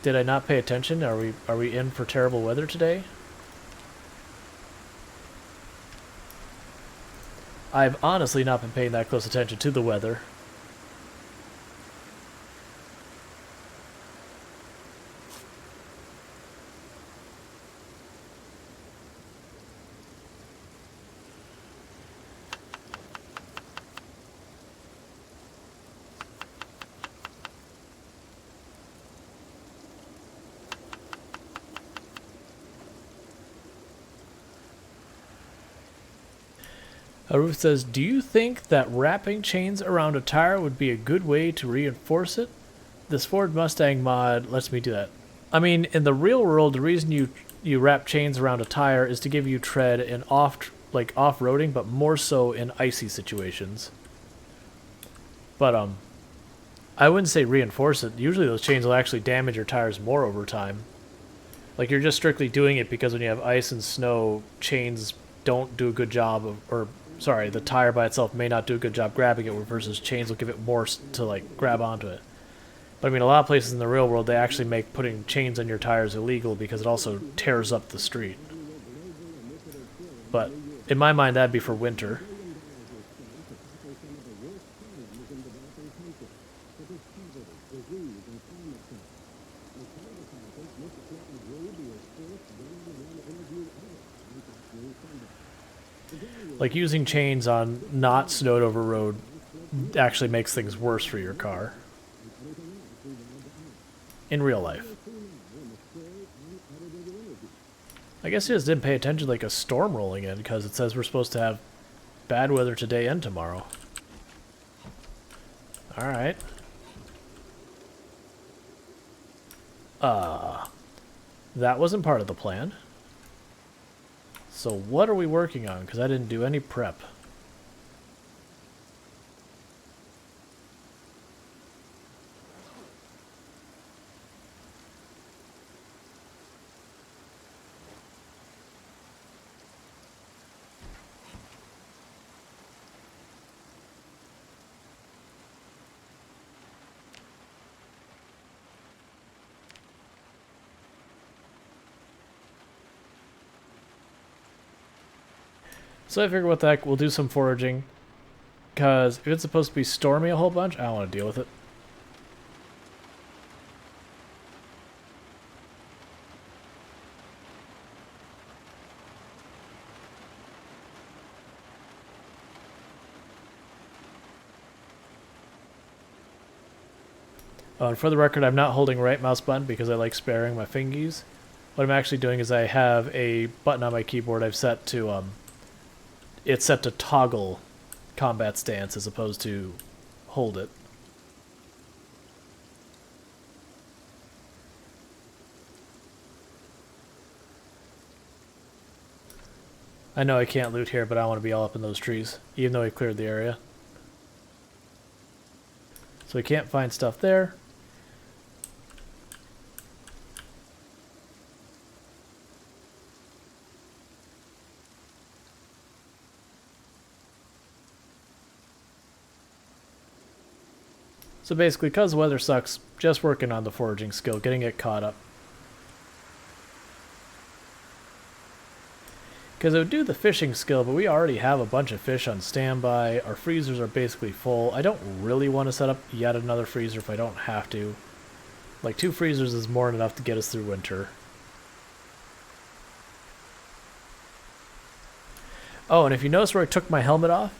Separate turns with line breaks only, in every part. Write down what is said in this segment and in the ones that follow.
Did I not pay attention? Are we in for terrible weather today? I've honestly not been paying that close attention to the weather. Ruth says, do you think that wrapping chains around a tire would be a good way to reinforce it? This Ford Mustang mod lets me do that. I mean, in the real world, the reason you wrap chains around a tire is to give you tread in off-roading, but more so in icy situations. But I wouldn't say reinforce it. Usually those chains will actually damage your tires more over time. Like, you're just strictly doing it because when you have ice and snow, chains don't do a good job of, or sorry, the tire by itself may not do a good job grabbing it, versus chains will give it more to like grab onto it. But I mean, a lot of places in the real world, they actually make putting chains on your tires illegal because it also tears up the street. But in my mind, that'd be for winter. Like, using chains on not snowed over road actually makes things worse for your car. In real life. I guess you just didn't pay attention to like a storm rolling in because it says we're supposed to have bad weather today and tomorrow. Alright. That wasn't part of the plan. So what are we working on? Because I didn't do any prep. So I figured what the heck, we'll do some foraging. Because if it's supposed to be stormy a whole bunch, I don't want to deal with it. Oh, and for the record, I'm not holding right mouse button because I like sparing my fingies. What I'm actually doing is I have a button on my keyboard I've set to, it's set to toggle combat stance as opposed to hold it. I know I can't loot here, but I want to be all up in those trees, even though we cleared the area. So we can't find stuff there. So basically, because the weather sucks, just working on the foraging skill, getting it caught up. Because I would do the fishing skill, but we already have a bunch of fish on standby. Our freezers are basically full. I don't really want to set up yet another freezer if I don't have to. Like, 2 freezers is more than enough to get us through winter. Oh, and if you notice where I took my helmet off,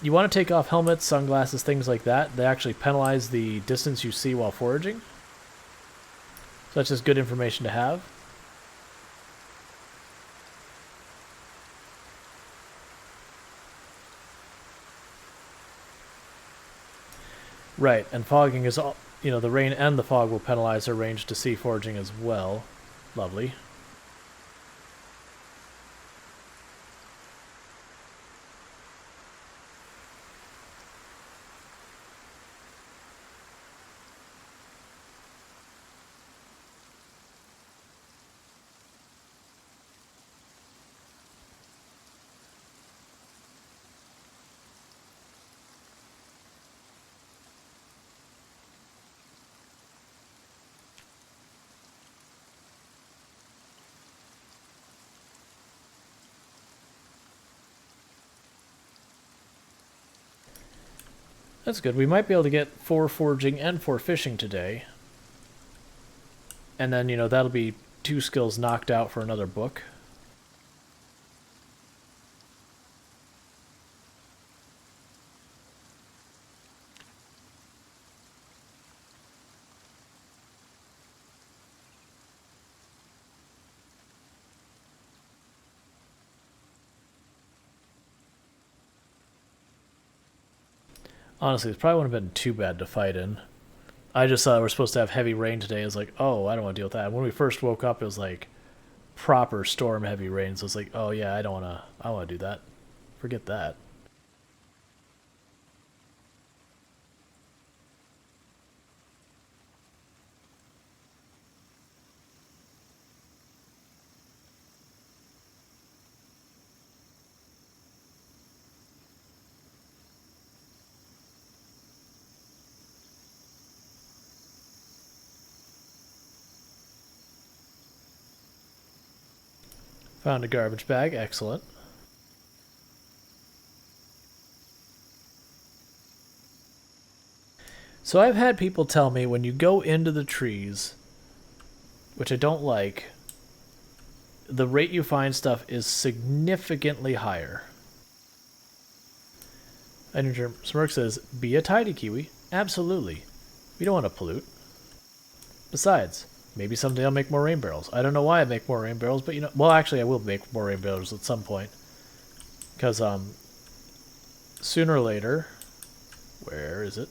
you want to take off helmets, sunglasses, things like that. They actually penalize the distance you see while foraging. So that's just good information to have. Right, and fogging is all, you know, the rain and the fog will penalize our range to sea foraging as well. Lovely. That's good. We might be able to get 4 foraging and 4 fishing today. And then, you know, that'll be 2 skills knocked out for another book. Honestly, it probably wouldn't have been too bad to fight in. I just thought we were supposed to have heavy rain today. I was like, oh, I don't want to deal with that. When we first woke up, it was like proper storm heavy rain. So it's like, oh yeah, I don't want to do that. Forget that. Found a garbage bag. Excellent. So I've had people tell me when you go into the trees, which I don't like, the rate you find stuff is significantly higher. Energy Smirk says, be a tidy kiwi. Absolutely. We don't want to pollute. Besides, maybe someday I'll make more rain barrels. I don't know why I make more rain barrels, but you know, well, actually, I will make more rain barrels at some point. Because, sooner or later, where is it?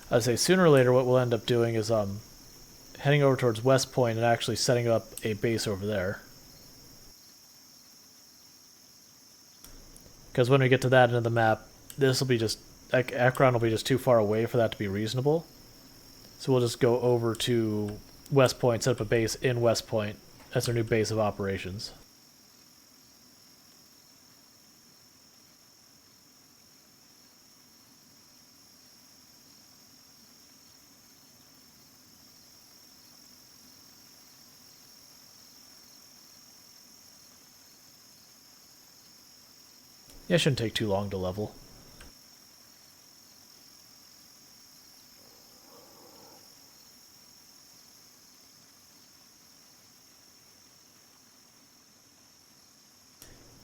I'd say sooner or later what we'll end up doing is, heading over towards West Point and actually setting up a base over there. Because when we get to that end of the map, this will be just, like, Ekron will be just too far away for that to be reasonable. So we'll just go over to West Point, set up a base in West Point as our new base of operations. Yeah, it shouldn't take too long to level.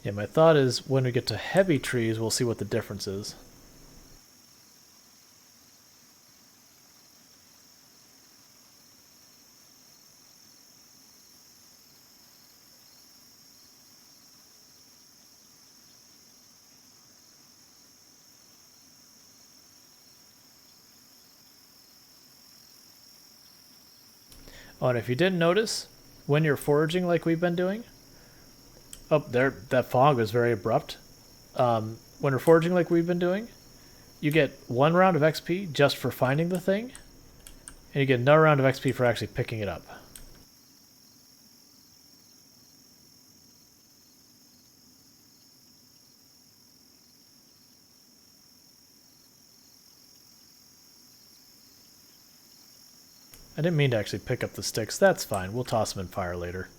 Yeah, my thought is when we get to heavy trees, we'll see what the difference is. Oh, and if you didn't notice, when you're foraging like we've been doing, oh, there, that fog was very abrupt. When we're foraging like we've been doing, you get 1 round of XP just for finding the thing, and you get another round of XP for actually picking it up. I didn't mean to actually pick up the sticks. That's fine. We'll toss them in fire later.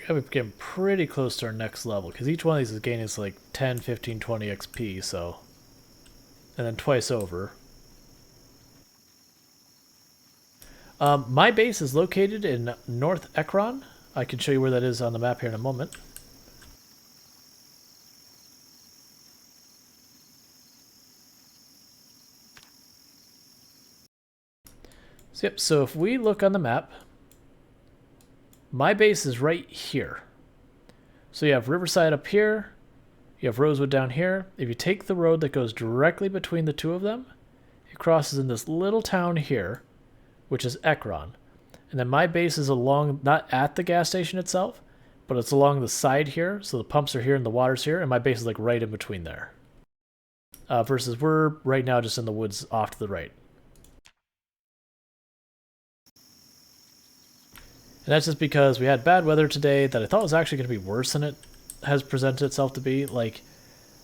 We're getting pretty close to our next level, because each one of these is gaining us like 10, 15, 20 XP, so... And then twice over. My base is located in North Ekron. I can show you where that is on the map here in a moment. So, yep, so if we look on the map, my base is right here. So you have Riverside up here, you have Rosewood down here. If you take the road that goes directly between the two of them, it crosses in this little town here, which is Ekron. And then my base is along, not at the gas station itself, but it's along the side here. So the pumps are here and the water's here, and my base is like right in between there. versus we're right now just in the woods off to the right. And that's just because we had bad weather today that I thought was actually going to be worse than it has presented itself to be. Like,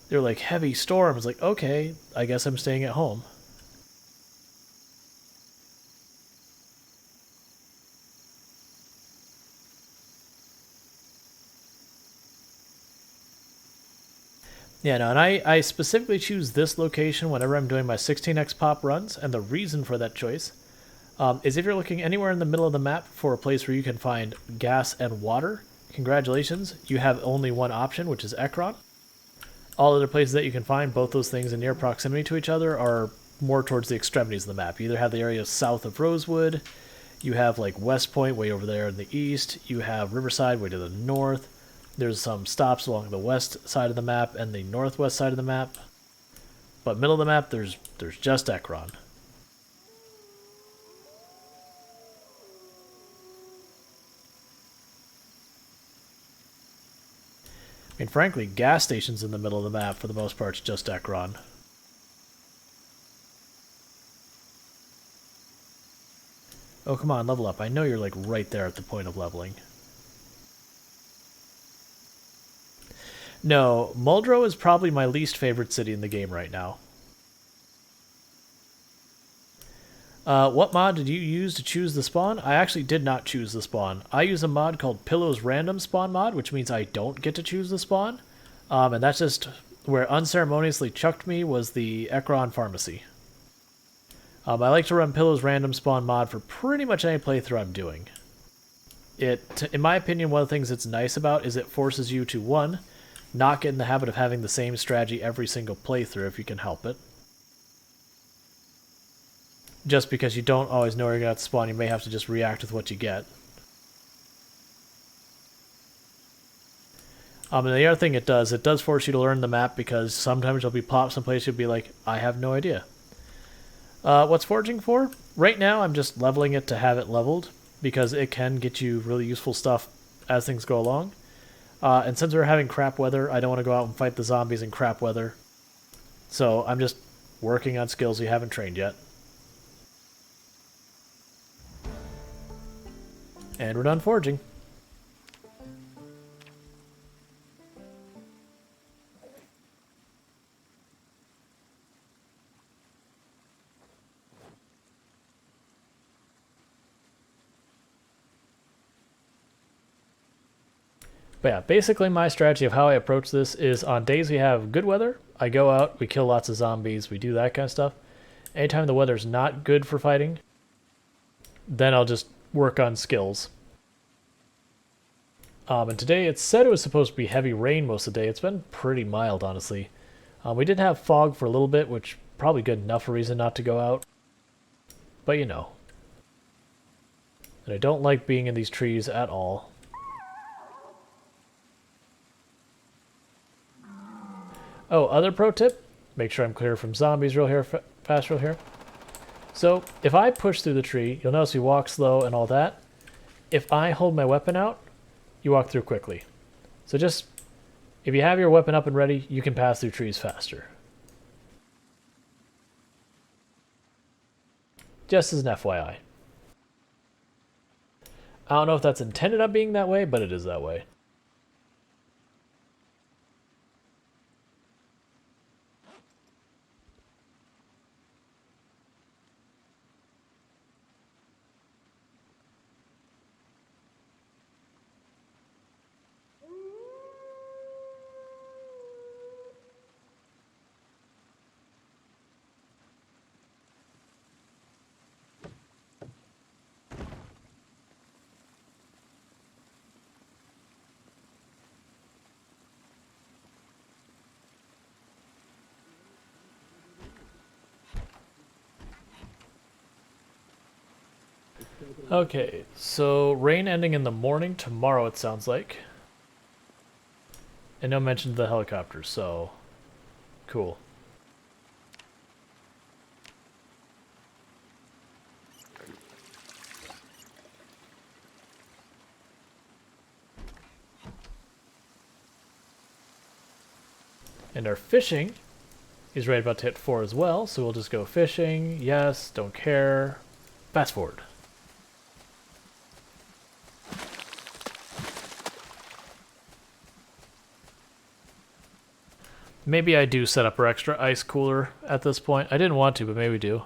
they were like heavy storms. Like, okay, I guess I'm staying at home. Yeah, no, and I specifically choose this location whenever I'm doing my 16x pop runs, and the reason for that choice is if you're looking anywhere in the middle of the map for a place where you can find gas and water, congratulations, you have only one option, which is Ekron. All other places that you can find both those things in near proximity to each other are more towards the extremities of the map. You either have the area south of Rosewood, you have like West Point way over there in the east, you have Riverside way to the north, there's some stops along the west side of the map and the northwest side of the map. But middle of the map, there's just Ekron. I mean, frankly, gas stations in the middle of the map for the most part is just Ekron. Oh, come on, level up. I know you're like right there at the point of leveling. No, Muldrow is probably my least favorite city in the game right now. What mod did you use to choose the spawn? I actually did not choose the spawn. I use a mod called Pillow's Random Spawn Mod, which means I don't get to choose the spawn. And that's just where unceremoniously chucked me was the Ekron Pharmacy. I like to run Pillow's Random Spawn Mod for pretty much any playthrough I'm doing. In my opinion, one of the things it's nice about is it forces you to, one, not get in the habit of having the same strategy every single playthrough if you can help it. Just because you don't always know where you're going to spawn, you may have to just react with what you get. And the other thing it does force you to learn the map because sometimes you'll be popped someplace you'll be like, I have no idea. What's foraging for? Right now I'm just leveling it to have it leveled because it can get you really useful stuff as things go along. And since we're having crap weather, I don't want to go out and fight the zombies in crap weather. So I'm just working on skills we haven't trained yet. And we're done foraging. But yeah, basically my strategy of how I approach this is on days we have good weather, I go out, we kill lots of zombies, we do that kind of stuff. Anytime the weather's not good for fighting, then I'll just work on skills. And today it said it was supposed to be heavy rain most of the day. It's been pretty mild, honestly. We did have fog for a little bit, which probably good enough a reason not to go out. But you know. And I don't like being in these trees at all. Oh, other pro tip, make sure I'm clear from zombies fast real here. So, if I push through the tree, you'll notice we walk slow and all that. If I hold my weapon out, you walk through quickly. So just, if you have your weapon up and ready, you can pass through trees faster. Just as an FYI. I don't know if that's intended on being that way, but it is that way. Okay, so rain ending in the morning tomorrow, it sounds like. And no mention of the helicopters, so cool. And our fishing He's right about to hit 4 as well, so we'll just go fishing. Yes, don't care. Fast forward. Maybe I do set up our extra ice cooler at this point. I didn't want to, but maybe we do.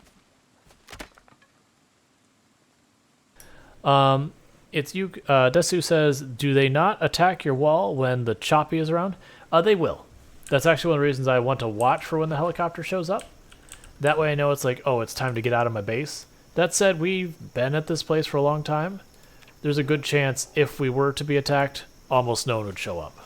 It's you. Desu says, do they not attack your wall when the choppy is around? They will. That's actually one of the reasons I want to watch for when the helicopter shows up. That way I know it's like, oh, it's time to get out of my base. That said, we've been at this place for a long time. There's a good chance if we were to be attacked, almost no one would show up.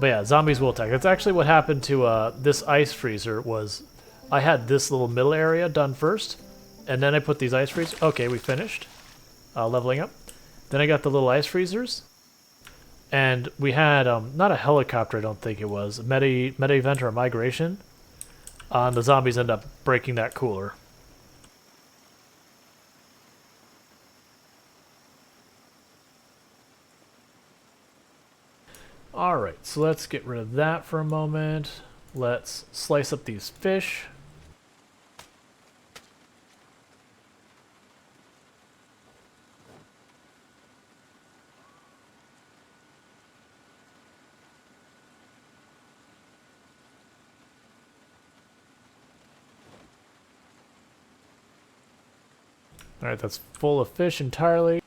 But yeah, zombies will attack. That's actually what happened to this ice freezer was I had this little middle area done first, and then I put these ice freezers. Okay, we finished leveling up. Then I got the little ice freezers, and we had, not a helicopter, I don't think it was, a meta event or a migration. And the zombies end up breaking that cooler. Alright, so let's get rid of that for a moment. Let's slice up these fish. Alright, that's full of fish entirely.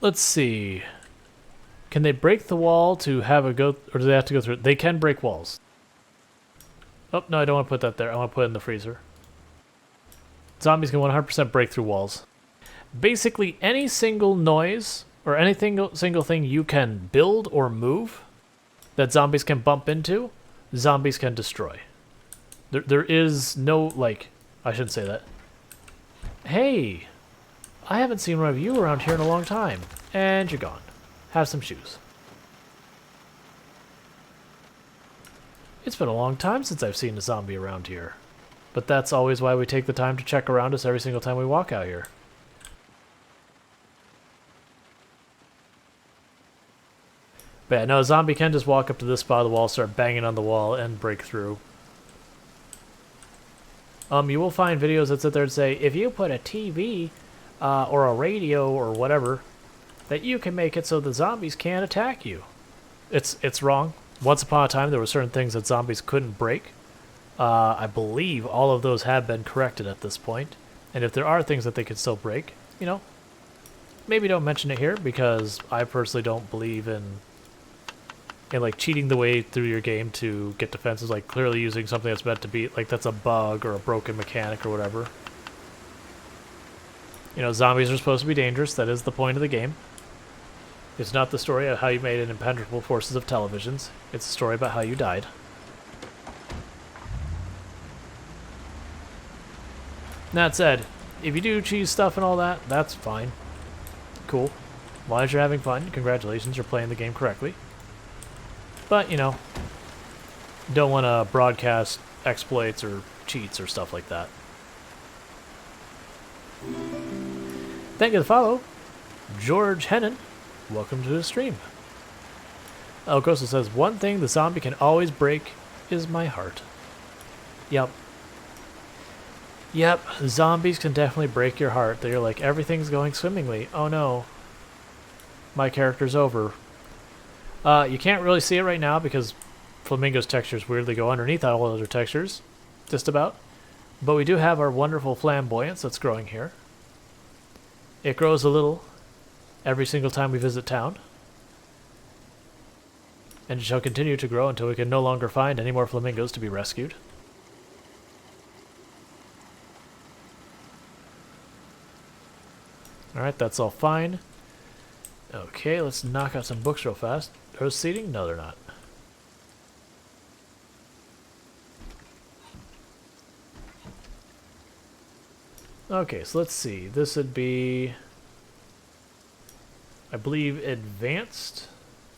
Let's see. Can they break the wall to have a go, or do they have to go through it? They can break walls. Oh, no, I don't want to put that there. I want to put it in the freezer. Zombies can 100% break through walls. Basically, any single noise, or any single thing you can build or move that zombies can bump into, zombies can destroy. There is no, like, I shouldn't say that. Hey! I haven't seen one of you around here in a long time. And you're gone. Have some shoes. It's been a long time since I've seen a zombie around here. But that's always why we take the time to check around us every single time we walk out here. But yeah, no, a zombie can just walk up to this spot of the wall, start banging on the wall, and break through. You will find videos that sit there and say, if you put a TV or a radio or whatever, that you can make it so the zombies can't attack you. It's wrong. Once upon a time, there were certain things that zombies couldn't break. I believe all of those have been corrected at this point. And if there are things that they can still break, you know, maybe don't mention it here, because I personally don't believe in like cheating the way through your game to get defenses, like clearly using something that's meant to be, like that's a bug or a broken mechanic or whatever. You know, zombies are supposed to be dangerous. That is the point of the game. It's not the story of how you made an impenetrable forces of televisions. It's a story about how you died. That said, if you do cheese stuff and all that, that's fine. Cool. As long as you're having fun, congratulations, you're playing the game correctly. But, you know, don't want to broadcast exploits or cheats or stuff like that. Thank you for the follow, George Hennon. Welcome to the stream. El Grosso says, one thing the zombie can always break is my heart. Yep. Yep, zombies can definitely break your heart. They're like, everything's going swimmingly. Oh no. My character's over. You can't really see it right now because Flamingo's textures weirdly go underneath all other textures. Just about. But we do have our wonderful flamboyance that's growing here. It grows a little every single time we visit town. And it shall continue to grow until we can no longer find any more flamingos to be rescued. Alright, that's all fine. Okay, let's knock out some books real fast. Are those seating? No, they're not. Okay, so let's see. This would be, I believe, advanced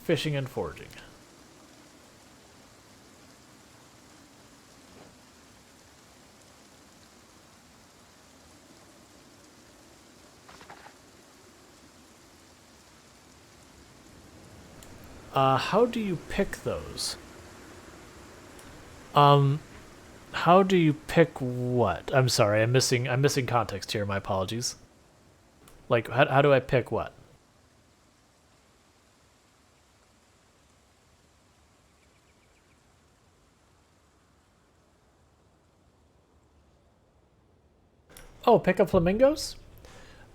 fishing and foraging. How do you pick those? How do you pick what? I'm sorry, I'm missing context here. My apologies. Like, how do I pick what? Oh, pick up flamingos?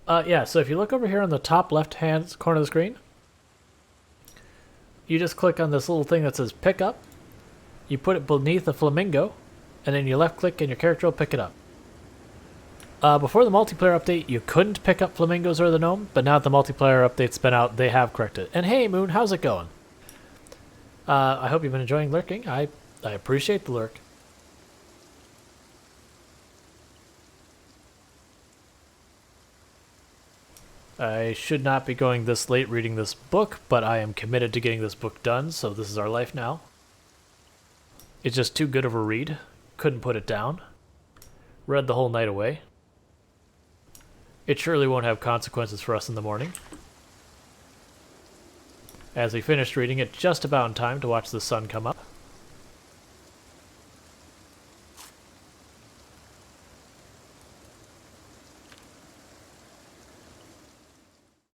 Yeah, so if you look over here on the top left-hand corner of the screen, you just click on this little thing that says pick up. You put it beneath the flamingo, and then you left-click and your character will pick it up. Before the multiplayer update, you couldn't pick up flamingos or the gnome, but now that the multiplayer update's been out, they have corrected. And hey, Moon, how's it going? I hope you've been enjoying lurking. I appreciate the lurk. I should not be going this late reading this book, but I am committed to getting this book done, so this is our life now. It's just too good of a read. Couldn't put it down. Read the whole night away. It surely won't have consequences for us in the morning. As we finished reading it just about in time to watch the sun come up.